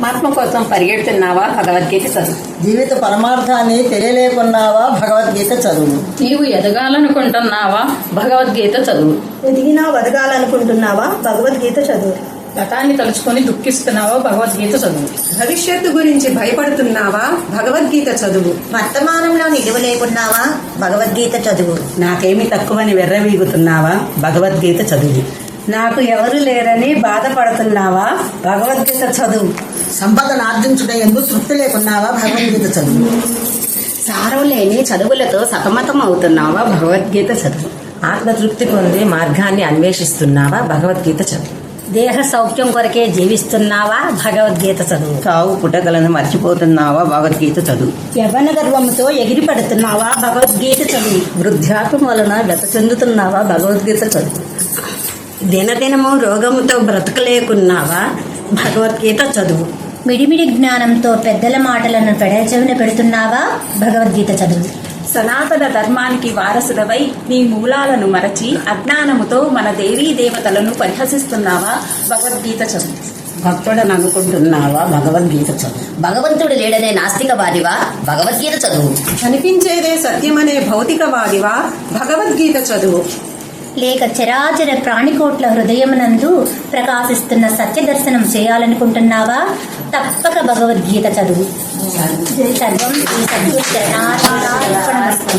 ఆత్మ కోసం పరిగెడుతున్నావా? భగవద్గీత చదువు. జీవిత పరమార్థాన్ని తెలియలేకున్నావా? భగవద్గీత చదువు. నీవు ఎదగాలనుకుంటున్నావా? భగవద్గీత చదువు. ఎదిగినా వదగాలనుకుంటున్నావా? భగవద్గీత చదువు. గతాన్ని తలుచుకొని దుఃఖిస్తున్నావా? భగవద్గీత చదువు. భవిష్యత్తు గురించి భయపడుతున్నావా? భగవద్గీత చదువు. వర్తమానంలో నిలువ లేకున్నావా? భగవద్గీత చదువు. నాకేమి తక్కువని వెర్రవీగుతున్నావా? భగవద్గీత చదువు. నాకు ఎవరు లేరని బాధపడుతున్నావా? భగవద్గీత చదువు. సంపదను ఆర్జించుట ఎందుకు తృప్తి లేకున్నావా? భగవద్గీత చదువు. సారం లేని చదువులతో సతమతం అవుతున్నావా? భగవద్గీత చదువు. ఆత్మతృప్తి పొందే మార్గాన్ని అన్వేషిస్తున్నావా? భగవద్గీత చదువు. దేహ సౌఖ్యం కొరకే జీవిస్తున్నావా? భగవద్గీత చదువు. చావు పుటకలను మర్చిపోతున్నావా? భగవద్గీత చదువు. యవ్వన గర్వంతో ఎగిరి పడుతున్నావా? భగవద్గీత చదువు. వృద్ధాత్వం వలన గత చెందుతున్నావా? భగవద్గీత చదువు. దినదినము రోగముతో బ్రతకలేకున్నావా? భగవద్గీత చదువు. మిడిమిడి జ్ఞానంతో పెద్దల మాటలను పెడచెవిన పెడుతున్నావా? భగవద్గీత చదువు. సనాతన ధర్మానికి వారసుడవై నీ మూలాలను మరచి అజ్ఞానముతో మన దేవీ దేవతలను పరిహసిస్తున్నావా? భగవద్గీత చదువు. భక్తుడని అనుకుంటున్నావా? భగవద్గీత చదువు. భగవంతుడు లేడనే నాస్తికవాదివా? భగవద్గీత చదువు. కనిపించేదే సత్యమనే భౌతికవాదివా? భగవద్గీత చదువు. లేక చరాచర ప్రాణికోట్ల హృదయమునందు ప్రకాశిస్తున్న సత్య దర్శనం చేయాలనుకుంటున్నావా? తప్పక భగవద్గీత చదువు. సర్వం శ్రీ సద్గురు చరణార్పణమస్తు.